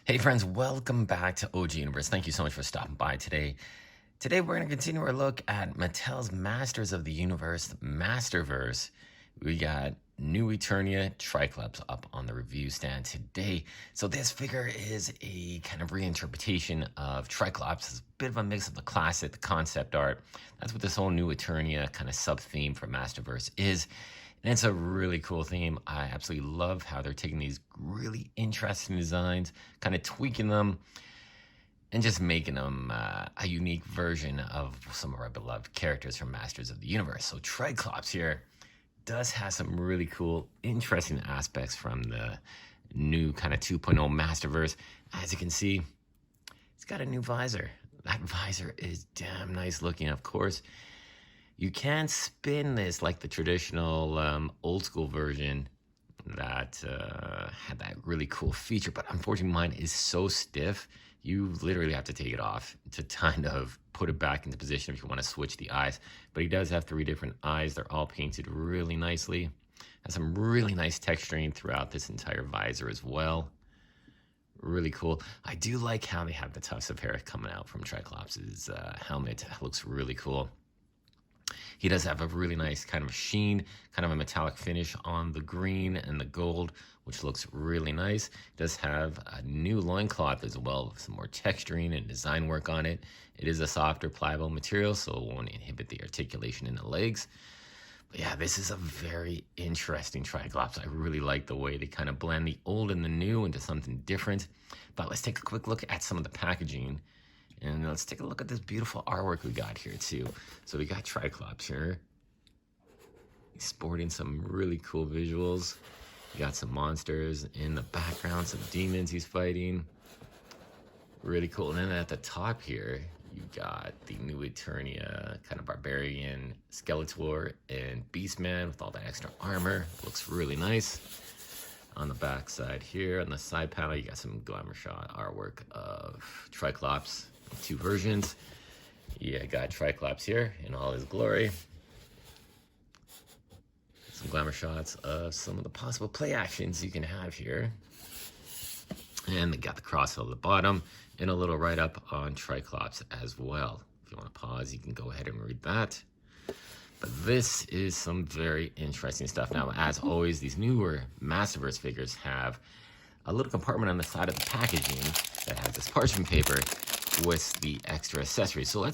Hey friends, welcome back to OG Universe. Thank you so much for stopping by today. Today we're going to continue our look at Mattel's Masters of the Universe Masterverse. We got new Eternia Tri Klops up on the review stand today. So this figure is a kind of reinterpretation of Tri Klops. It's a bit of a mix of the classic, the concept art. That's what this whole new Eternia kind of sub-theme for Masterverse is. And it's a really cool theme. I absolutely love how they're taking these really interesting designs, kind of tweaking them, and just making them a unique version of some of our beloved characters from Masters of the Universe. So Tri Klops here does have some really cool, interesting aspects from the new kind of 2.0 Masterverse. As you can see, it's got a new visor. That visor is damn nice looking, of course. You can spin this like the traditional old school version that had that really cool feature, but unfortunately mine is so stiff, you literally have to take it off to kind of put it back into position if you want to switch the eyes. But he does have 3 different eyes. They're all painted really nicely. Has some really nice texturing throughout this entire visor as well. Really cool. I do like how they have the tufts of hair coming out from Tri Klops' helmet. It looks really cool. He does have a really nice kind of sheen, kind of a metallic finish on the green and the gold, which looks really nice. He does have a new loincloth as well, with some more texturing and design work on it. It is a softer, pliable material, so it won't inhibit the articulation in the legs. But yeah, this is a very interesting Tri Klops. I really like the way they kind of blend the old and the new into something different. But let's take a quick look at some of the packaging. And let's take a look at this beautiful artwork we got here too. So we got Tri Klops here. He's sporting some really cool visuals. You got some monsters in the background, some demons he's fighting. Really cool. And then at the top here, you got the new Eternia kind of barbarian Skeletor and Beastman with all that extra armor. Looks really nice. On the back side here, on the side panel, you got some glamour shot artwork of Tri Klops. 2 versions. Yeah, got Tri Klops here in all his glory. Some glamour shots of some of the possible play actions you can have here. And they got the cross at the bottom and a little write-up on Tri Klops as well. If you want to pause, you can go ahead and read that. But this is some very interesting stuff. Now, as always, these newer Masterverse figures have a little compartment on the side of the packaging that has this parchment paper with the extra accessories. So I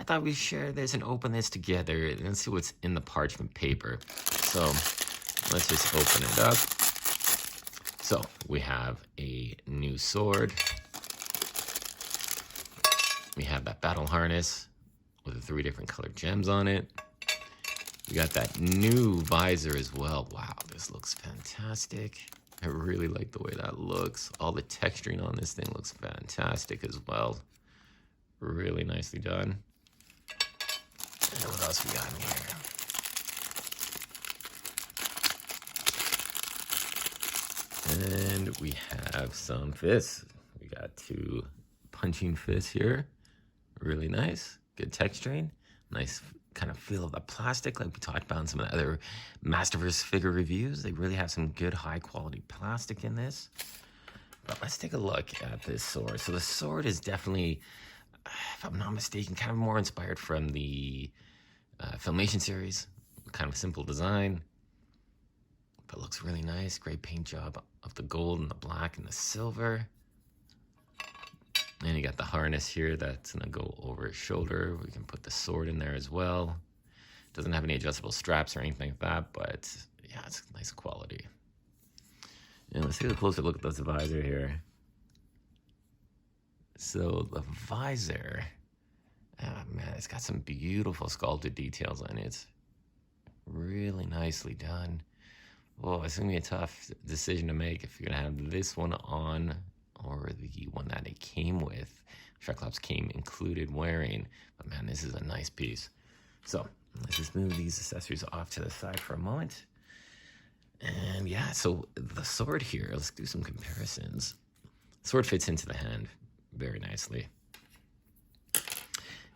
thought we'd share this and open this together and see what's in the parchment paper. So let's just open it up. So we have a new sword. We have that battle harness with the 3 different colored gems on it. We got that new visor as well. Wow, this looks fantastic. I really like the way that looks. All the texturing on this thing looks fantastic as well. Really nicely done. And what else we got in here? And we have some fists. We got 2 punching fists here. Really nice. Good texturing. Nice kind of feel of the plastic like we talked about in some of the other Masterverse figure reviews. They really have some good high quality plastic in this. But let's take a look at this sword. So the sword is definitely, if I'm not mistaken, kind of more inspired from the Filmation series. Kind of simple design, but looks really nice. Great paint job of the gold and the black and the silver. And you got the harness here that's gonna go over his shoulder. We can put the sword in there as well. Doesn't have any adjustable straps or anything like that, but yeah, it's nice quality. And let's take a closer look at this visor here. So the visor, oh man, it's got some beautiful sculpted details on it. Really nicely done. Whoa, it's gonna be a tough decision to make if you're gonna have this one on or the one that it came with. Tri Klops came included wearing, but man, this is a nice piece. So let's just move these accessories off to the side for a moment. And yeah, so the sword here, let's do some comparisons. The sword fits into the hand very nicely.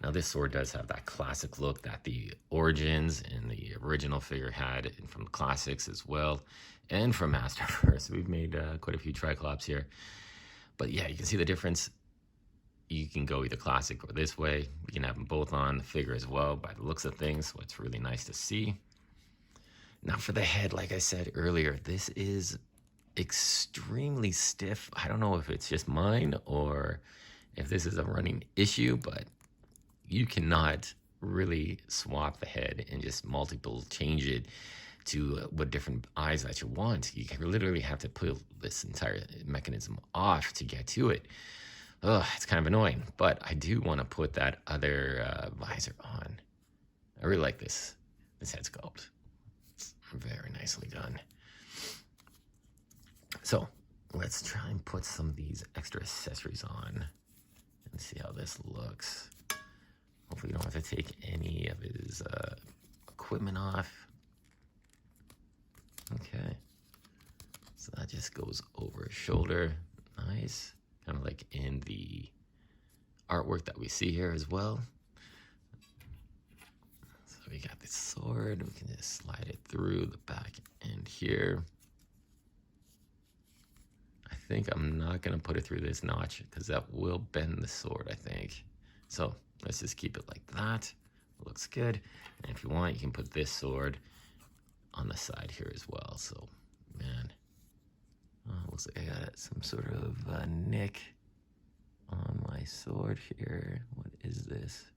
Now this sword does have that classic look that the Origins and the original figure had, and from the classics as well, and from Masterverse. We've made quite a few Tri Klops here. But yeah, you can see the difference. You can go either classic or this way. We can have them both on the figure as well by the looks of things, so it's really nice to see. Now for the head, like I said earlier, this is extremely stiff. I don't know if it's just mine or if this is a running issue, but you cannot really swap the head and just multiple change it to what different eyes that you want. You can literally have to pull this entire mechanism off to get to it. Ugh, it's kind of annoying, but I do want to put that other visor on. I really like this head sculpt. It's very nicely done. So let's try and put some of these extra accessories on and see how this looks. Hopefully you don't have to take any of his equipment off. Okay, so that just goes over his shoulder. Nice, kind of like in the artwork that we see here as well. So we got this sword, we can just slide it through the back end here. I think I'm not gonna put it through this notch because that will bend the sword, I think. So let's just keep it like that. Looks good. And if you want, you can put this sword on the side here as well. So, man, looks like I got some sort of nick on my sword here. What is this?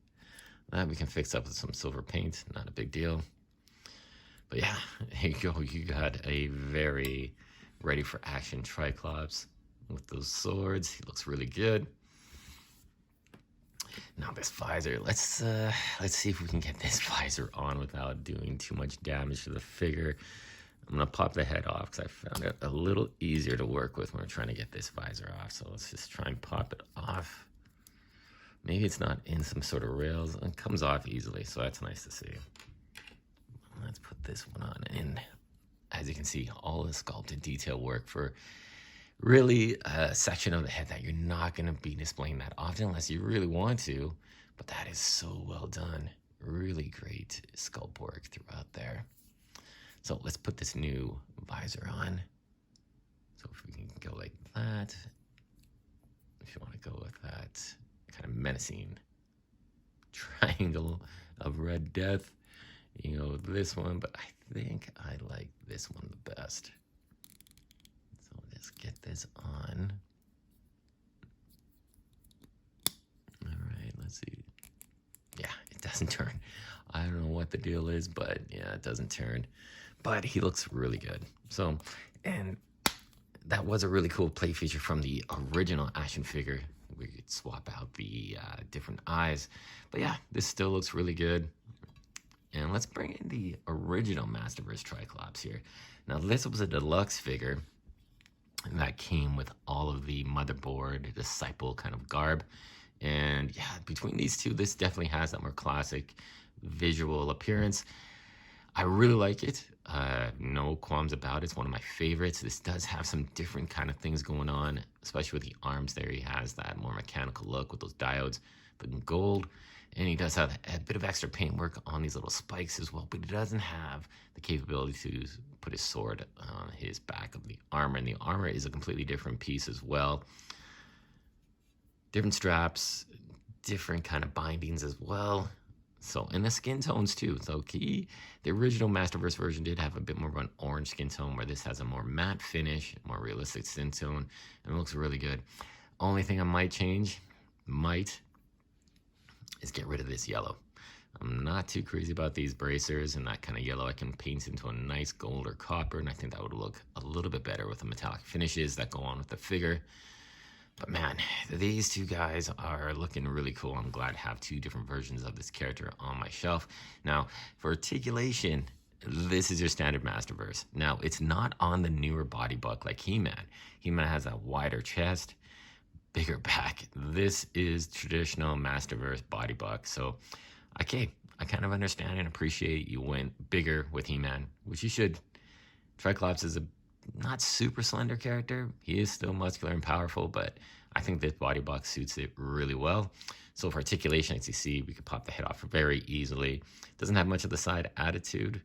That we can fix up with some silver paint. Not a big deal. But yeah, here you go. You got a very ready for action Tri Klops with those swords. He looks really good. Now this visor, let's see if we can get this visor on without doing too much damage to the figure. I'm gonna pop the head off because I found it a little easier to work with when we're trying to get this visor off. So let's just try and pop it off. Maybe it's not in some sort of rails. It comes off easily, so that's nice to see. Let's put this one on, and as you can see, all the sculpted detail work for really a section of the head that you're not going to be displaying that often unless you really want to, but that is so well done. Really great sculpt work throughout there. So let's put this new visor on. So if we can go like that, if you want to go with that kind of menacing triangle of Red Death, you know, this one, but I think I like this one the best. So let's get this on. All right, let's see. Yeah, it doesn't turn. I don't know what the deal is, but yeah, it doesn't turn. But he looks really good. So, and that was a really cool play feature from the original action figure. We could swap out the different eyes. But yeah, this still looks really good. And let's bring in the original Masterverse Tri Klops here. Now, this was a deluxe figure that came with all of the motherboard, disciple kind of garb. And yeah, between these two, this definitely has that more classic visual appearance. I really like it. No qualms about it. It's one of my favorites. This does have some different kind of things going on, especially with the arms there. He has that more mechanical look with those diodes, but in gold. And he does have a bit of extra paint work on these little spikes as well, but he doesn't have the capability to put his sword on his back of the armor. And the armor is a completely different piece as well. Different straps, different kind of bindings as well. So, and the skin tones too. So the original Masterverse version did have a bit more of an orange skin tone, where this has a more matte finish, more realistic skin tone, and it looks really good. Only thing I might change, is get rid of this yellow. I'm not too crazy about these bracers, and that kind of yellow I can paint into a nice gold or copper, and I think that would look a little bit better with the metallic finishes that go on with the figure. But man, these two guys are looking really cool. I'm glad to have two different versions of this character on my shelf. Now, for articulation, this is your standard Masterverse. Now, it's not on the newer body buck like He-Man. He-Man has a wider chest, bigger back. This is traditional Masterverse body buck. So, okay, I kind of understand and appreciate you went bigger with He-Man, which you should. Tri Klops is a not super slender character. He is still muscular and powerful, but I think this body box suits it really well. So for articulation, as you see, we could pop the head off very easily. Doesn't have much of the side attitude,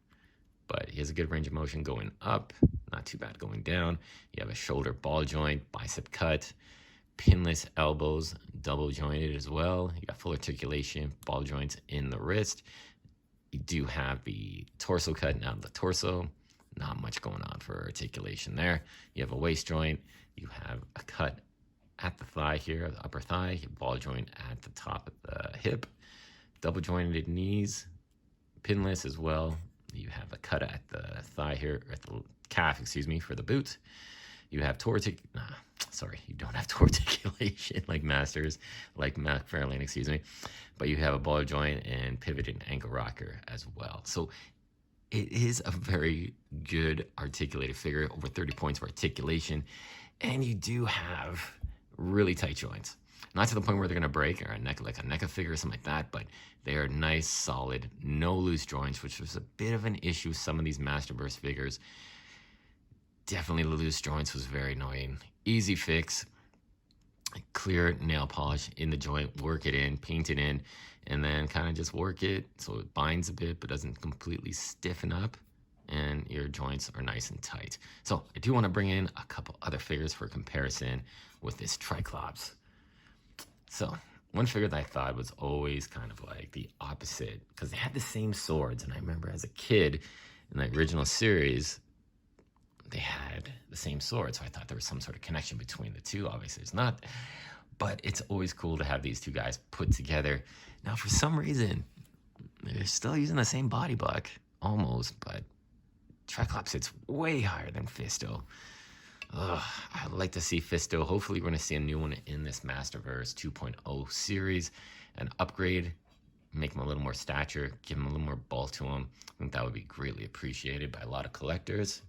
but he has a good range of motion going up, not too bad going down. You have a shoulder ball joint, bicep cut, pinless elbows, double jointed as well. You got full articulation, ball joints in the wrist. You do have the torso cut out of the torso. Not much going on for articulation there. You have a waist joint. You have a cut at the thigh here, the upper thigh, your ball joint at the top of the hip, double jointed knees, pinless as well. You have a cut at the thigh here, at the calf, excuse me, for the boot. You have you don't have toe articulation like Masters, like McFarlane, excuse me, but you have a ball joint and pivoted ankle rocker as well. So it is a very good articulated figure, over 30 points of articulation, and you do have really tight joints. Not to the point where they're going to break, or like a NECA figure or something like that, but they are nice, solid, no loose joints, which was a bit of an issue with some of these Masterverse figures. Definitely the loose joints was very annoying. Easy fix, clear nail polish in the joint, work it in, paint it in, and then kind of just work it so it binds a bit but doesn't completely stiffen up, and your joints are nice and tight. So I do want to bring in a couple other figures for comparison with this Tri Klops. So one figure that I thought was always kind of like the opposite, because they had the same swords, and I remember as a kid in the original series, they had the same sword, so I thought there was some sort of connection between the two. Obviously it's not, but it's always cool to have these two guys put together. Now for some reason they're still using the same body block almost, but Tri Klops hits way higher than Fisto. I'd like to see Fisto. Hopefully we're going to see a new one in this Masterverse 2.0 series, an upgrade, make him a little more stature, give him a little more bulk to him. I think that would be greatly appreciated by a lot of collectors.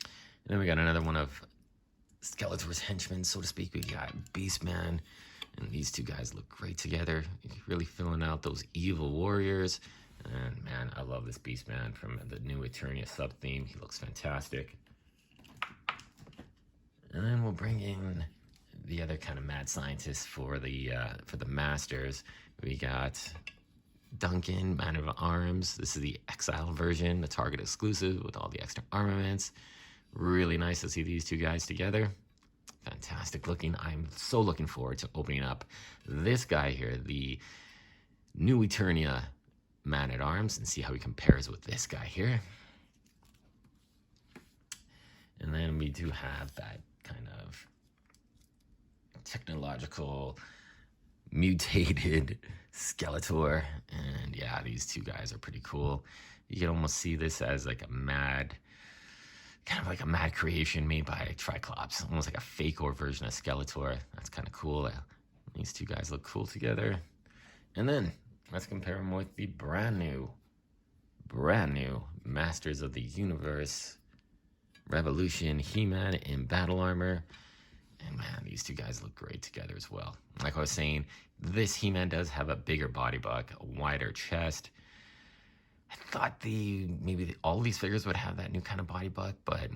And then we got another one of Skeletor's henchmen, so to speak. We got Beastman, and these two guys look great together. Really filling out those evil warriors. And man, I love this Beastman from the new Eternia sub-theme. He looks fantastic. And then we'll bring in the other kind of mad scientist for the Masters. We got Duncan, Man of Arms. This is the Exile version, the Target exclusive with all the extra armaments. Really nice to see these two guys together. Fantastic looking. I'm so looking forward to opening up this guy here, the new Eternia Man at Arms, and see how he compares with this guy here. And then we do have that kind of technological mutated Skeletor, and yeah, these two guys are pretty cool. You can almost see this as like a mad, kind of like a mad creation made by Tri Klops, almost like a fake-or version of Skeletor. That's kind of cool. These two guys look cool together. And then let's compare them with the brand new Masters of the Universe Revolution He-Man in battle armor. And man, these two guys look great together as well. Like I was saying, this He-Man does have a bigger body buck, a wider chest. I thought all these figures would have that new kind of body buck, but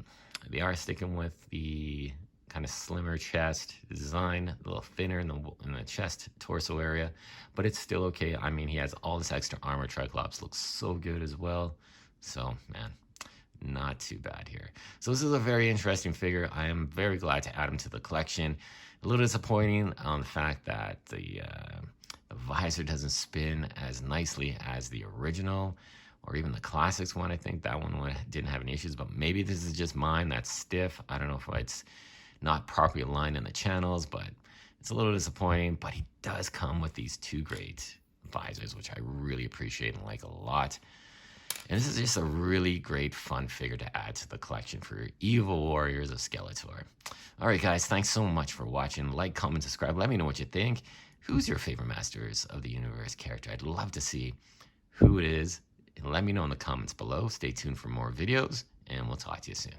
they are sticking with the kind of slimmer chest design, a little thinner in the chest torso area, but it's still okay. I mean, he has all this extra armor. Tri Klops looks so good as well. So man, not too bad here. So this is a very interesting figure. I am very glad to add him to the collection. A little disappointing on the fact that the visor doesn't spin as nicely as the original, or even the classics one. I think that one didn't have any issues, but maybe this is just mine that's stiff. I don't know if it's not properly aligned in the channels, but it's a little disappointing. But he does come with these two great visors, which I really appreciate and like a lot. And this is just a really great fun figure to add to the collection for your evil warriors of Skeletor. All right, guys, thanks so much for watching. Like, comment, subscribe. Let me know what you think. Who's your favorite Masters of the Universe character? I'd love to see who it is. And let me know in the comments below. Stay tuned for more videos, and we'll talk to you soon.